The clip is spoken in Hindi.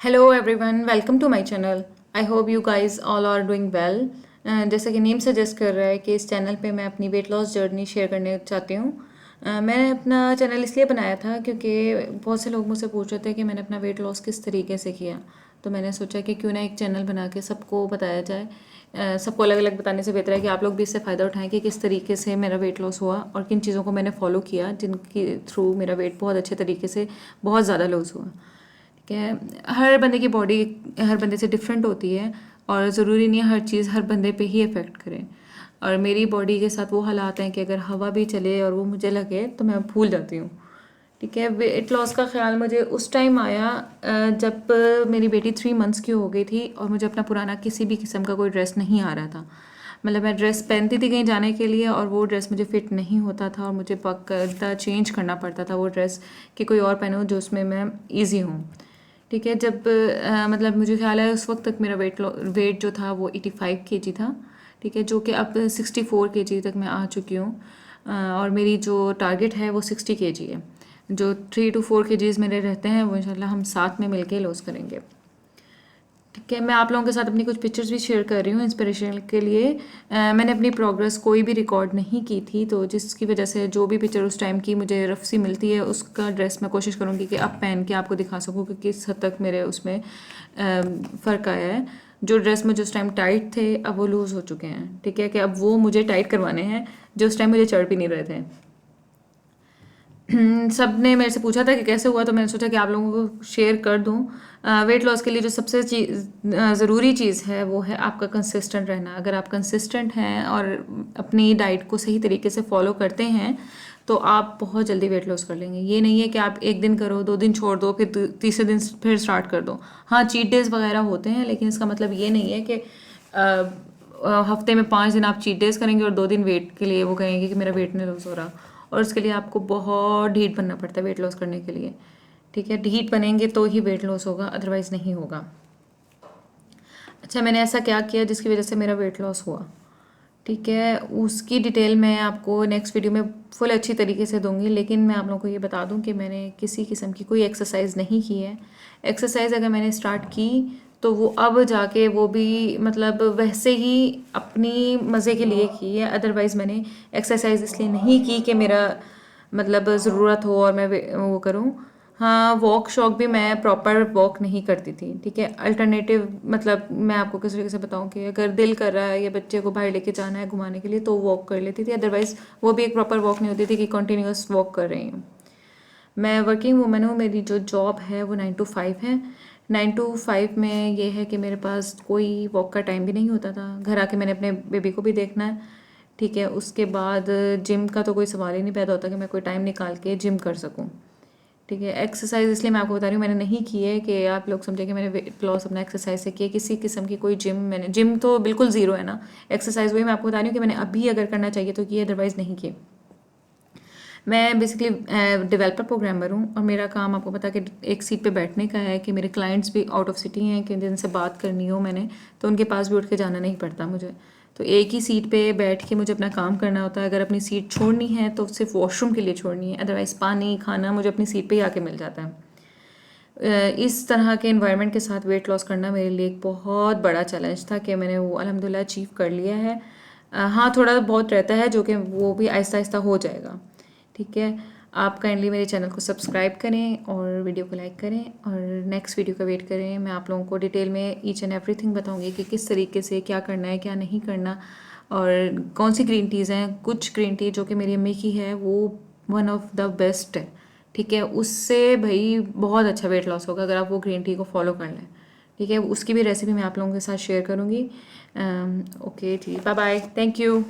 Hello everyone, welcome to my channel. I hope you guys all are doing well. जैसा कि नेम सजेस्ट कर रहा है कि इस चैनल पे मैं अपनी वेट लॉस जर्नी शेयर करने चाहती हूँ। मैंने अपना चैनल इसलिए बनाया था क्योंकि बहुत से लोग मुझसे पूछ रहे थे कि मैंने अपना वेट लॉस किस तरीके से किया। तो मैंने सोचा कि क्यों ना एक चैनल बना के सबको बताया जाए। सबको अलग अलग बताने से बेहतर है कि आप लोग भी इससे फ़ायदा उठाएं कि किस तरीके से मेरा वेट लॉस हुआ और किन चीज़ों को मैंने फॉलो किया जिनके थ्रू मेरा वेट बहुत अच्छे तरीके से बहुत ज़्यादा लूज़ हुआ। ठीक है। हर बंदे की बॉडी हर बंदे से डिफरेंट होती है और ज़रूरी नहीं है हर चीज़ हर बंदे पे ही इफ़ेक्ट करे। और मेरी बॉडी के साथ वो हालात हैं कि अगर हवा भी चले और वो मुझे लगे तो मैं भूल जाती हूँ। ठीक है। वेट लॉस का ख्याल मुझे उस टाइम आया जब मेरी बेटी 3 मंथ्स की हो गई थी और मुझे अपना पुराना किसी भी किस्म का कोई ड्रेस नहीं आ रहा था। मतलब मैं ड्रेस पहनती थी कहीं जाने के लिए और वो ड्रेस मुझे फिट नहीं होता था और मुझे बाकायदा चेंज करना पड़ता था वो ड्रेस कि कोई और पहनूँ जो उसमें मैं ईजी हूँ। ठीक है। जब मतलब मुझे ख्याल है उस वक्त तक मेरा वेट जो था वो 85 kg था। ठीक है। जो कि अब 64 kg तक मैं आ चुकी हूँ। और मेरी जो टारगेट है वो 60 kg है। जो 3 to 4 kgs मेरे रहते हैं वो इंशाल्लाह हम साथ में मिलके लॉस करेंगे। ठीक है। मैं आप लोगों के साथ अपनी कुछ पिक्चर्स भी शेयर कर रही हूँ इंस्पिरेशन के लिए। मैंने अपनी प्रोग्रेस कोई भी रिकॉर्ड नहीं की थी तो जिसकी वजह से जो भी पिक्चर उस टाइम की मुझे रफ सी मिलती है उसका ड्रेस मैं कोशिश करूँगी कि अब पहन के आपको दिखा सकूँ कि किस हद तक मेरे उसमें फ़र्क आया है। जो ड्रेस मुझे उस टाइम टाइट थे अब वो लूज़ हो चुके हैं। ठीक है। कि अब वो मुझे टाइट करवाने हैं जो उस टाइम मुझे चढ़ भी नहीं रहे थे। सब ने मेरे से पूछा था कि कैसे हुआ तो मैंने सोचा कि आप लोगों को शेयर कर दूं। वेट लॉस के लिए जो सबसे ज़रूरी चीज़ है वो है आपका कंसिस्टेंट रहना। अगर आप कंसिस्टेंट हैं और अपनी डाइट को सही तरीके से फॉलो करते हैं तो आप बहुत जल्दी वेट लॉस कर लेंगे। ये नहीं है कि आप एक दिन करो 2 दिन छोड़ दो फिर तीसरे दिन फिर स्टार्ट कर दो। हाँ, चीट डेज वगैरह होते हैं लेकिन इसका मतलब ये नहीं है कि हफ्ते में 5 दिन आप चीट डेज करेंगे और 2 दिन वेट के लिए वो कहेंगे कि मेरा वेट नहीं लॉस हो रहा। और उसके लिए आपको बहुत ढीठ बनना पड़ता है वेट लॉस करने के लिए। ठीक है। ढीठ बनेंगे तो ही वेट लॉस होगा, अदरवाइज़ नहीं होगा। अच्छा, मैंने ऐसा क्या किया जिसकी वजह से मेरा वेट लॉस हुआ। ठीक है। उसकी डिटेल मैं आपको नेक्स्ट वीडियो में फुल अच्छी तरीके से दूंगी, लेकिन मैं आप लोगों को ये बता दूं कि मैंने किसी किस्म की कोई एक्सरसाइज नहीं की है। एक्सरसाइज अगर मैंने स्टार्ट की तो वो अब जाके वो भी मतलब वैसे ही अपनी मज़े के लिए की है। अदरवाइज़ मैंने एक्सरसाइज इसलिए नहीं की कि मेरा मतलब ज़रूरत हो और मैं वो करूँ। हाँ, वॉक शॉक भी मैं प्रॉपर वॉक नहीं करती थी। ठीक है। अल्टरनेटिव मतलब मैं आपको किस तरीके से बताऊँ कि अगर दिल कर रहा है या बच्चे को बाहर लेके जाना है घुमाने के लिए तो वॉक कर लेती थी। अदरवाइज़ वो भी एक प्रॉपर वॉक नहीं होती थी कि कंटिन्यूअस वॉक कर रही हूँ। मैं वर्किंग वूमन हूँ। मेरी जो जॉब है वो 9 to 5 है। 9 to 5 में ये है कि मेरे पास कोई वॉक का टाइम भी नहीं होता था। घर आके मैंने अपने बेबी को भी देखना है। ठीक है। उसके बाद जिम का तो कोई सवाल ही नहीं पैदा होता कि मैं कोई टाइम निकाल के जिम कर सकूँ। ठीक है। एक्सरसाइज इसलिए मैं आपको बता रही हूँ मैंने नहीं की है कि आप लोग समझे कि मैंने वेट लॉस अपना एक्सरसाइज से किया। किसी किस्म की कोई जिम तो बिल्कुल ज़ीरो है ना। एक्सरसाइज वही मैं आपको बता रही हूँ कि मैंने अभी अगर करना चाहिए तो किए, अदरवाइज़ नहीं किए। मैं बेसिकली डेवलपर प्रोग्रामर हूँ और मेरा काम आपको पता है कि एक सीट पे बैठने का है कि मेरे क्लाइंट्स भी आउट ऑफ सिटी हैं कि जिनसे बात करनी हो मैंने तो उनके पास भी उठ के जाना नहीं पड़ता मुझे। तो एक ही सीट पे बैठ के मुझे अपना काम करना होता है। अगर अपनी सीट छोड़नी है तो सिर्फ वॉशरूम के लिए छोड़नी है, अदरवाइज़ पानी खाना मुझे अपनी सीट पे ही आके मिल जाता है। इस तरह के इन्वायरमेंट के साथ वेट लॉस करना मेरे लिए एक बहुत बड़ा चैलेंज था कि मैंने वो अल्हम्दुलिल्लाह अचीव कर लिया है। हाँ, थोड़ा बहुत रहता है जो कि वो भी आहिस्ता आहिस्ता हो जाएगा। ठीक है। आप काइंडली मेरे चैनल को सब्सक्राइब करें और वीडियो को लाइक करें और नेक्स्ट वीडियो का वेट करें। मैं आप लोगों को डिटेल में ईच एंड एवरीथिंग बताऊंगी कि किस तरीके से क्या करना है क्या नहीं करना और कौन सी ग्रीन टीज़ हैं। कुछ ग्रीन टी जो कि मेरी अम्मी की है वो वन ऑफ द बेस्ट है। ठीक है। उससे भाई बहुत अच्छा वेट लॉस होगा अगर आप वो ग्रीन टी को फॉलो कर लें। ठीक है। उसकी भी रेसिपी मैं आप लोगों के साथ शेयर करूँगी। Okay ji, bye bye, thank you.